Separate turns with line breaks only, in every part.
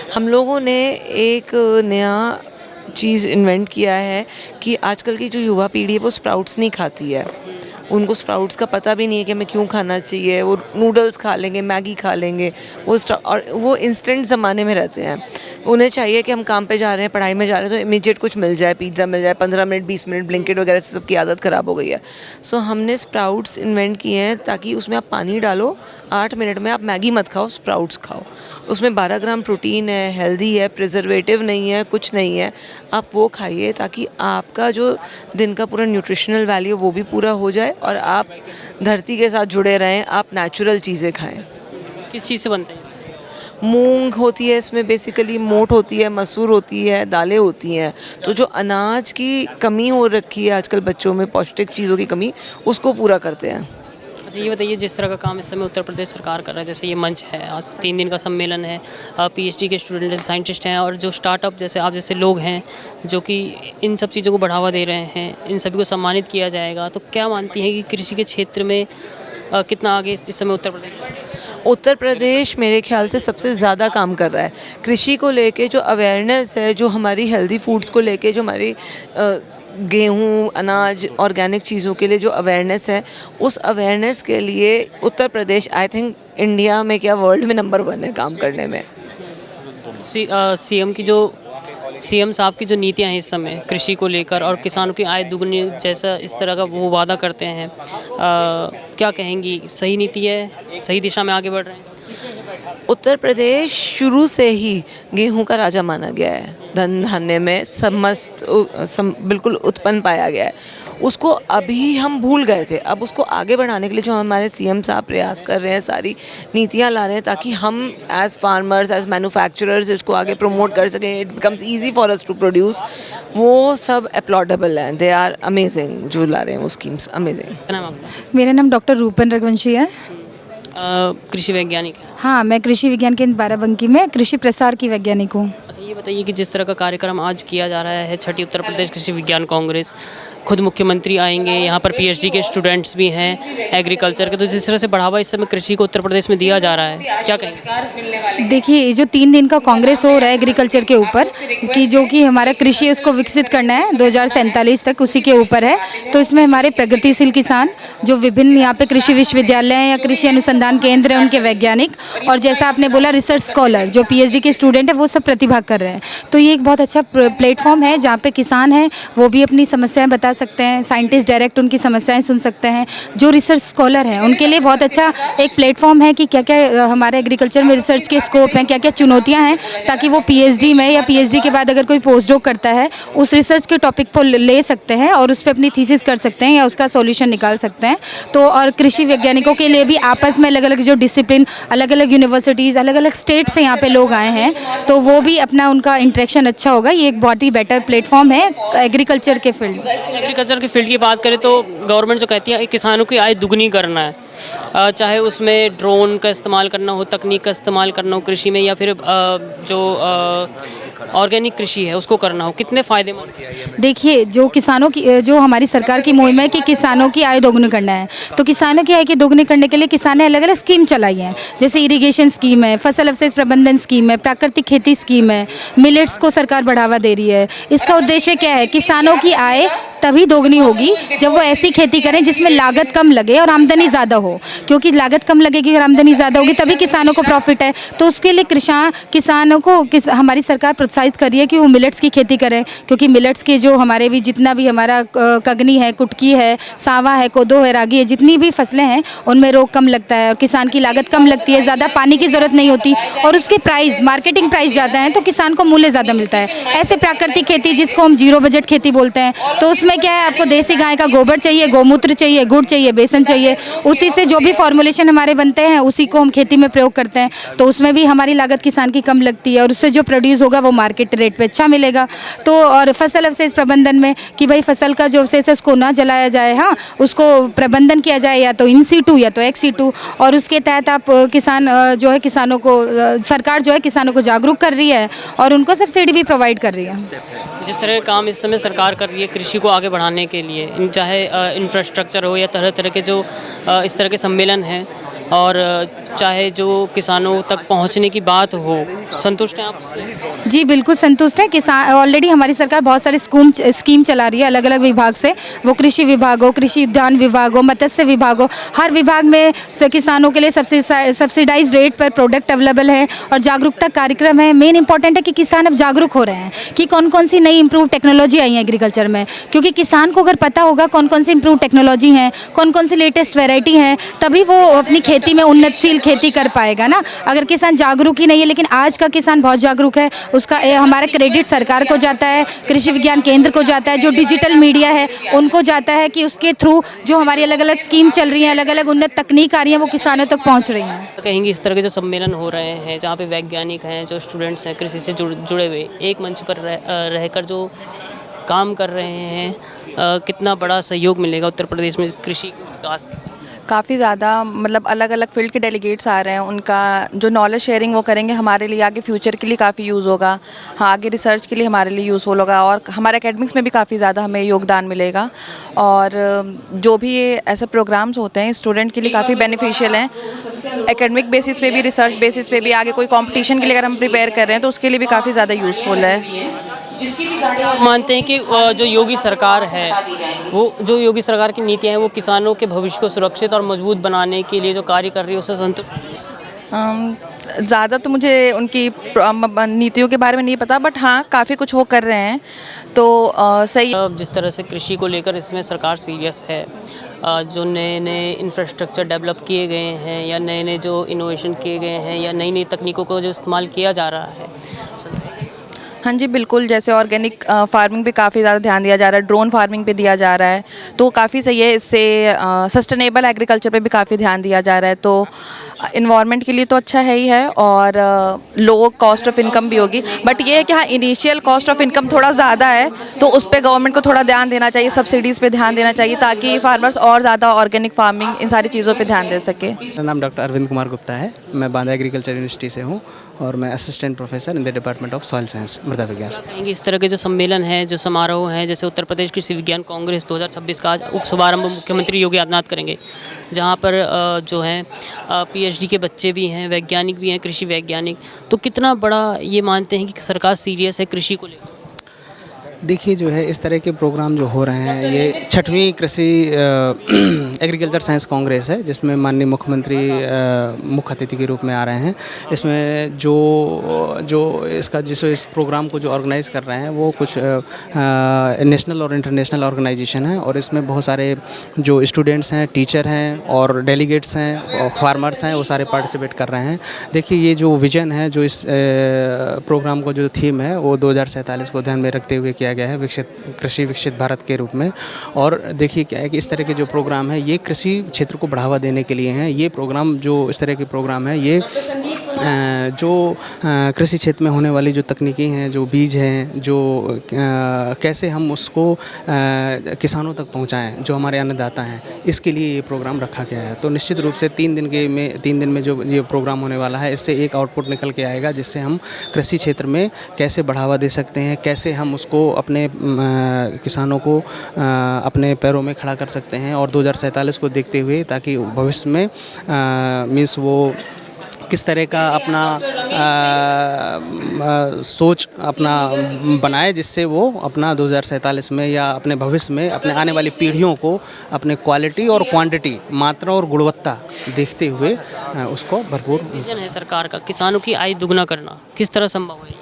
हम लोगों ने एक नया चीज़ इन्वेंट किया है कि आजकल की जो युवा पीढ़ी है वो स्प्राउट्स नहीं खाती है। उनको स्प्राउट्स का पता भी नहीं है कि हमें क्यों खाना चाहिए। वो नूडल्स खा लेंगे, मैगी खा लेंगे, और वो इंस्टेंट ज़माने में रहते हैं। उन्हें चाहिए कि हम काम पे जा रहे हैं, पढ़ाई में जा रहे हैं तो इमीडिएट कुछ मिल जाए, पिज़्ज़ा मिल जाए, 15 मिनट 20 मिनट, ब्लिंकिट वगैरह से सबकी आदत ख़राब हो गई है। सो हमने स्प्राउट्स इन्वेंट किए हैं ताकि उसमें आप पानी डालो, 8 मिनट में आप मैगी मत खाओ, स्प्राउट्स खाओ। उसमें 12 ग्राम प्रोटीन है, हेल्दी है, प्रिजर्वेटिव नहीं है, कुछ नहीं है। आप वो खाइए ताकि आपका जो दिन का पूरा न्यूट्रिशनल वैल्यू वो भी पूरा हो जाए और आप धरती के साथ जुड़े रहें, आप नेचुरल चीज़ें खाएं।
किस चीज़ से बनते हैं?
मूंग होती है इसमें, बेसिकली मोठ होती है, मसूर होती है, दालें होती हैं। तो जो अनाज की कमी हो रखी है आजकल बच्चों में, पौष्टिक चीज़ों की कमी, उसको पूरा करते हैं।
अच्छा, ये बताइए, जिस तरह का काम इस समय उत्तर प्रदेश सरकार कर रहा है, जैसे ये मंच है, आज 3 दिन का सम्मेलन है, पीएचडी के स्टूडेंट हैं, साइंटिस्ट हैं और जो स्टार्टअप जैसे आप जैसे लोग हैं जो कि इन सब चीज़ों को बढ़ावा दे रहे हैं, इन सभी को सम्मानित किया जाएगा, तो क्या मानती हैं कि कृषि के क्षेत्र में कितना आगे इस समय उत्तर प्रदेश है?
उत्तर प्रदेश मेरे ख्याल से सबसे ज़्यादा काम कर रहा है कृषि को लेके। जो अवेयरनेस है, जो हमारी हेल्दी फूड्स को लेके, जो हमारी गेहूँ, अनाज, ऑर्गेनिक चीज़ों के लिए जो अवेयरनेस है, उस अवेयरनेस के लिए Uttar Pradesh I think India में क्या वर्ल्ड में नंबर 1 है काम करने में।
सीएम की जो सीएम साहब की जो नीतियां हैं इस समय कृषि को लेकर और किसानों की आय दुगनी जैसा इस तरह का वो वादा करते हैं, क्या कहेंगी, सही नीति है, सही दिशा में आगे बढ़ रहे हैं?
उत्तर प्रदेश शुरू से ही गेहूं का राजा माना गया है। धन धान्य में बिल्कुल उत्पन्न पाया गया है। उसको अभी हम भूल गए थे। अब उसको आगे बढ़ाने के लिए जो हमारे सीएम साहब प्रयास कर रहे हैं, सारी नीतियां ला रहे हैं ताकि हम एज फार्मर्स, एज मैन्युफैक्चरर्स इसको आगे प्रमोट कर सकें, it becomes easy for us to produce. वो सब अपलॉडेबल हैं, दे आर अमेजिंग जो ला रहे हैं वो स्कीम्स, अमेजिंग।
क्या नाम है आपका?
मेरा नाम डॉक्टर रूपन रघुवंशी है।
कृषि वैज्ञानिक है।
हाँ, मैं कृषि विज्ञान केंद्र बाराबंकी में कृषि प्रसार की वैज्ञानिक हूँ।
अच्छा, ये बताइए कि जिस तरह का कार्यक्रम आज किया जा रहा है, छठी उत्तर प्रदेश कृषि विज्ञान कांग्रेस, खुद मुख्यमंत्री आएंगे, यहाँ पर पीएचडी के स्टूडेंट्स भी हैं एग्रीकल्चर के, तो जिस तरह से बढ़ावा इस समय कृषि को उत्तर प्रदेश में दिया जा रहा है, क्या कहेंगे?
देखिए, ये जो 3 दिन का कांग्रेस हो रहा है एग्रीकल्चर के ऊपर, कि जो कि हमारा कृषि है उसको विकसित करना है 2047 तक, उसी के ऊपर है। तो इसमें हमारे प्रगतिशील किसान जो विभिन्न यहाँ पे कृषि विश्वविद्यालय हैं या कृषि अनुसंधान केंद्र हैं, उनके वैज्ञानिक, और जैसा आपने बोला रिसर्च स्कॉलर जो पीएचडी के स्टूडेंट है, वो सब प्रतिभाग कर रहे हैं। तो ये एक बहुत अच्छा प्लेटफॉर्म है जहाँ पे किसान हैं वो भी अपनी समस्याएं बता सकते हैं, साइंटिस्ट डायरेक्ट उनकी समस्याएं सुन सकते हैं। जो रिसर्च स्कॉलर हैं उनके लिए बहुत अच्छा एक प्लेटफॉर्म है कि क्या क्या हमारे एग्रीकल्चर में रिसर्च के स्कोप हैं, क्या क्या चुनौतियाँ हैं, ताकि वो पीएचडी में या पीएचडी के बाद अगर कोई पोस्ट डॉक करता है उस रिसर्च के टॉपिक को ले सकते हैं और उस पर अपनी थीसिस कर सकते हैं या उसका सॉल्यूशन निकाल सकते हैं। तो और कृषि वैज्ञानिकों के लिए भी आपस में अलग अलग जो डिसिप्लिन, अलग अलग यूनिवर्सिटीज़, अलग अलग स्टेट से यहाँ पे लोग आए हैं, तो वो भी अपना उनका इंटरेक्शन अच्छा होगा। ये एक बहुत ही बेटर प्लेटफॉर्म है एग्रीकल्चर के फील्ड में।
एग्रीकल्चर की फील्ड की बात करें तो गवर्नमेंट जो कहती है किसानों की आय दुगनी करना है, चाहे उसमें ड्रोन का इस्तेमाल करना हो, तकनीक का इस्तेमाल करना हो कृषि में, या फिर जो ऑर्गेनिक कृषि है उसको करना हो, कितने फ़ायदेमंद?
देखिए, जो किसानों की, जो हमारी सरकार की मुहिम है कि किसानों की आय दोगुनी करना है, तो किसानों की आय की दोगुनी करने के लिए किसान ने अलग अलग स्कीम चलाई हैं। जैसे इरिगेशन स्कीम है, फसल अवशेष प्रबंधन स्कीम है, प्राकृतिक खेती स्कीम है, मिलेट्स को सरकार बढ़ावा दे रही है। इसका उद्देश्य क्या है? किसानों की आय तभी दोगुनी होगी जब वो ऐसी खेती करें जिसमें लागत कम लगे और आमदनी ज़्यादा हो, क्योंकि लागत कम लगेगी और आमदनी ज़्यादा होगी तभी किसानों को प्रॉफिट है। तो उसके लिए किसानों को हमारी सरकार प्रोत्साहित कर रही है कि वो मिलेट्स की खेती करें, क्योंकि मिलेट्स के जो हमारे भी जितना भी हमारा कगनी है, कुटकी है, सावा है, कोदो है, रागी है, जितनी भी फसलें हैं उनमें रोग कम लगता है और किसान की लागत कम लगती है, ज़्यादा पानी की ज़रूरत नहीं होती और उसके प्राइस, मार्केटिंग प्राइस ज़्यादा है, तो किसान को मूल्य ज़्यादा मिलता है। ऐसे प्राकृतिक खेती जिसको हम जीरो बजट खेती बोलते हैं, तो उसमें क्या है, आपको देसी गाय का गोबर चाहिए, गोमूत्र चाहिए, गुड़ चाहिए, बेसन चाहिए, उसी से जो भी फॉर्मुलेशन हमारे बनते हैं उसी को हम खेती में प्रयोग करते हैं। तो उसमें भी हमारी लागत किसान की कम लगती है और उससे जो प्रोड्यूस होगा वो मार्केट रेट पे अच्छा मिलेगा। तो और फसल अवशेष प्रबंधन में कि भाई फसल का जो अवशेष है उसको ना जलाया जाए, हाँ, उसको प्रबंधन किया जाए या तो इन सीटू या तो एक्स सीटू, और उसके तहत आप किसान जो है किसानों को, सरकार जो है किसानों को जागरूक कर रही है और उनको सब्सिडी भी प्रोवाइड कर रही है।
जिस तरह के काम इस समय सरकार कर रही है कृषि को आगे बढ़ाने के लिए, चाहे इंफ्रास्ट्रक्चर हो या तरह तरह के जो इस तरह के सम्मेलन हैं, और चाहे जो किसानों तक पहुंचने की बात हो, संतुष्ट हैं आप उससे?
जी बिल्कुल संतुष्ट है। किसान ऑलरेडी हमारी सरकार बहुत सारे स्कीम चला रही है अलग अलग विभाग से, वो कृषि विभाग हो, कृषि उद्यान विभाग हो, मत्स्य विभाग हो, हर विभाग में किसानों के लिए सब्सिडाइज रेट पर प्रोडक्ट अवेलेबल है और जागरूकता कार्यक्रम है। मेन इंपॉर्टेंट है कि किसान अब जागरूक हो रहे हैं कि कौन कौन सी नई इंप्रूव टेक्नोलॉजी आई है एग्रीकल्चर में, क्योंकि किसान को अगर पता होगा कौन कौन सी इंप्रूव टेक्नोलॉजी हैं, कौन कौन सी लेटेस्ट वेराइटी हैं, तभी वो अपनी खेती में उन्नतशील खेती कर पाएगा ना। अगर किसान जागरूक ही नहीं है, लेकिन आज का किसान बहुत जागरूक है, उसका हमारा क्रेडिट सरकार को जाता है, कृषि विज्ञान केंद्र को जाता है, जो डिजिटल मीडिया है उनको जाता है कि उसके थ्रू जो हमारी अलग अलग स्कीम चल रही हैं, अलग अलग उन्नत तकनीक आ रही हैं, वो किसानों तक पहुँच रही हैं।
तो कहेंगे इस तरह के जो सम्मेलन हो रहे हैं जहाँ पे वैज्ञानिक हैं, जो स्टूडेंट्स हैं, कृषि से जुड़े हुए एक मंच पर रहकर जो काम कर रहे हैं, कितना बड़ा सहयोग मिलेगा उत्तर प्रदेश में कृषि के विकास में?
काफ़ी ज़्यादा, मतलब अलग अलग फील्ड के डेलीगेट्स आ रहे हैं, उनका जो नॉलेज शेयरिंग वो करेंगे, हमारे लिए आगे फ्यूचर के लिए काफ़ी यूज़ होगा। हाँ, आगे रिसर्च के लिए हमारे लिए यूज़फुल होगा और हमारे एकेडमिक्स में भी काफ़ी ज़्यादा हमें योगदान मिलेगा। और जो भी ये ऐसे प्रोग्राम्स होते हैं स्टूडेंट के लिए काफ़ी बेनिफिशियल हैं। एकेडमिक बेसिस पे भी, रिसर्च बेसिस पे भी, आगे कोई कॉम्पिटिशन के लिए अगर हम प्रिपेयर कर रहे हैं तो उसके लिए भी काफ़ी ज़्यादा यूज़फुल है।
मानते हैं कि जो योगी सरकार है, वो जो योगी सरकार की नीतियाँ हैं वो किसानों के भविष्य को सुरक्षित और मजबूत बनाने के लिए जो कार्य कर रही है उससे संतुष्ट?
ज़्यादा तो मुझे उनकी नीतियों के बारे में नहीं पता, बट हाँ काफ़ी कुछ वो कर रहे हैं तो सही।
जिस तरह से कृषि को लेकर इसमें सरकार सीरियस है, जो नए नए इंफ्रास्ट्रक्चर डेवलप किए गए हैं या नए नए जो इनोवेशन किए गए हैं या नई नई तकनीकों को जो इस्तेमाल किया जा रहा है।
हाँ जी बिल्कुल, जैसे ऑर्गेनिक फार्मिंग पे काफ़ी ज़्यादा ध्यान दिया जा रहा है, ड्रोन फार्मिंग पे दिया जा रहा है, तो काफ़ी सही है। इससे सस्टेनेबल एग्रीकल्चर पे भी काफ़ी ध्यान दिया जा रहा है, तो इन्वायरमेंट के लिए तो अच्छा है ही है और लो कॉस्ट ऑफ इनकम भी होगी। बट ये है कि हाँ, इनिशियल कॉस्ट ऑफ इनकम थोड़ा ज़्यादा है, तो उस पर गवर्नमेंट को थोड़ा ध्यान देना चाहिए, सब्सिडीज़ पे ध्यान देना चाहिए ताकि फार्मर्स और ज़्यादा ऑर्गेनिक फार्मिंग इन सारी चीज़ों पर ध्यान दे सके।
मेरा नाम डॉक्टर अरविंद कुमार गुप्ता है, मैं बांदा एग्रीकल्चर यूनिवर्सिटी से हूँ और मैं assistant professor in the department of soil science, मृदा विज्ञान।
कहेंगे इस तरह के जो सम्मेलन है, जो समारोह हैं, जैसे उत्तर प्रदेश कृषि विज्ञान कांग्रेस 2026 का आज उप शुभारंभ मुख्यमंत्री योगी आदित्यनाथ करेंगे, जहां पर जो है पीएचडी के बच्चे भी हैं, वैज्ञानिक भी हैं, कृषि वैज्ञानिक, तो कितना बड़ा ये मानते हैं कि सरकार सीरियस है कृषि को लेकर?
देखिए जो है इस तरह के प्रोग्राम जो हो रहे हैं, ये 6वीं कृषि एग्रीकल्चर साइंस कांग्रेस है, जिसमें माननीय मुख्यमंत्री मुख्य अतिथि के रूप में आ रहे हैं। इसमें जो इसका इस प्रोग्राम को जो ऑर्गेनाइज़ कर रहे हैं वो कुछ नेशनल और इंटरनेशनल ऑर्गेनाइजेशन है और इसमें बहुत सारे जो स्टूडेंट्स हैं, टीचर हैं और डेलीगेट्स हैं और फार्मर्स हैं, वो सारे पार्टिसिपेट कर रहे हैं। देखिए ये जो विजन है, जो इस प्रोग्राम का जो थीम है वो 2047 को ध्यान में रखते हुए किया गया है, विकसित भारत के रूप में। और देखिए क्या है कि इस तरह के जो प्रोग्राम है ये कृषि क्षेत्र को बढ़ावा देने के लिए हैं। ये प्रोग्राम जो इस तरह के प्रोग्राम है ये जो कृषि क्षेत्र में होने वाली जो तकनीकी हैं, जो बीज हैं, जो कैसे हम उसको किसानों तक पहुंचाएं, जो हमारे अन्नदाता हैं, इसके लिए ये प्रोग्राम रखा गया है। तो निश्चित रूप से 3 दिन में जो ये प्रोग्राम होने वाला है, इससे एक आउटपुट निकल के आएगा जिससे हम कृषि क्षेत्र में कैसे बढ़ावा दे सकते हैं, कैसे हम उसको अपने किसानों को अपने पैरों में खड़ा कर सकते हैं और 2047 को देखते हुए, ताकि भविष्य में मीन्स वो किस तरह का अपना सोच अपना बनाए, जिससे वो अपना 2047 में या अपने भविष्य में अपने आने वाली पीढ़ियों को अपने क्वालिटी और क्वांटिटी, मात्रा और गुणवत्ता देखते हुए उसको भरपूर।
विजन है सरकार का किसानों की आय दुगना करना, किस तरह संभव है?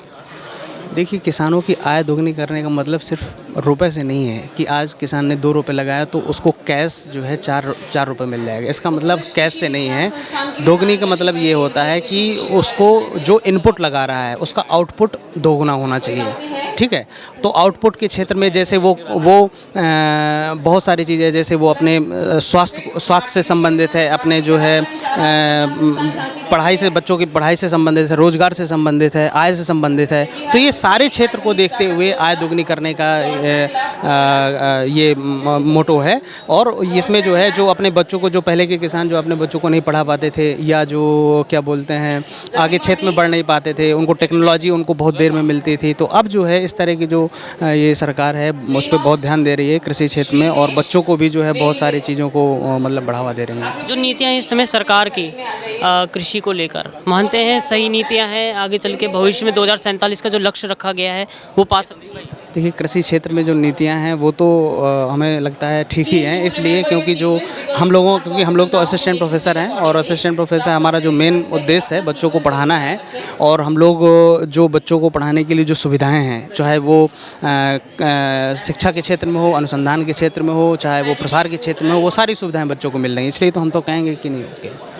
देखिए किसानों की आय दोगुनी करने का मतलब सिर्फ रुपए से नहीं है कि आज किसान ने 2 रुपये लगाया तो उसको कैश जो है 4 रुपये मिल जाएगा। इसका मतलब कैश से नहीं है। दोगुनी का मतलब ये होता है कि उसको जो इनपुट लगा रहा है उसका आउटपुट दोगुना होना चाहिए, ठीक है। तो आउटपुट के क्षेत्र में जैसे वो बहुत सारी चीज़ें, जैसे वो अपने स्वास्थ्य से संबंधित है, अपने जो है पढ़ाई से, बच्चों की पढ़ाई से संबंधित है, रोजगार से संबंधित है, आय से संबंधित है। तो ये सारे क्षेत्र को देखते हुए आय दोगुनी करने का ये मोटो है। और इसमें जो है जो अपने बच्चों को, जो पहले के किसान जो अपने बच्चों को नहीं पढ़ा पाते थे या जो क्या बोलते हैं आगे क्षेत्र में बढ़ नहीं पाते थे, उनको टेक्नोलॉजी उनको बहुत देर में मिलती थी, तो अब जो है इस तरह की जो ये सरकार है उस पर बहुत ध्यान दे रही है कृषि क्षेत्र में, और बच्चों को भी जो है बहुत सारी चीज़ों को मतलब बढ़ावा दे रही हैं।
जो नीतियाँ इस समय सरकार की कृषि को लेकर मानते हैं सही नीतियाँ हैं, आगे चल के भविष्य में 2047 का जो लक्ष्य रखा गया है वो पा सकते हैं?
देखिए, कृषि क्षेत्र में जो नीतियां हैं वो तो हमें लगता है ठीक ही हैं, इसलिए क्योंकि हम लोग तो असिस्टेंट प्रोफेसर हैं, और असिस्टेंट प्रोफेसर हमारा जो मेन उद्देश्य है बच्चों को पढ़ाना है। और हम लोग जो बच्चों को पढ़ाने के लिए जो सुविधाएं हैं, चाहे वो शिक्षा के क्षेत्र में हो, अनुसंधान के क्षेत्र में हो, चाहे वो प्रसार के क्षेत्र में हो, वो सारी सुविधाएं बच्चों को मिल रही हैं, इसलिए तो हम तो कहेंगे कि नहीं ओके।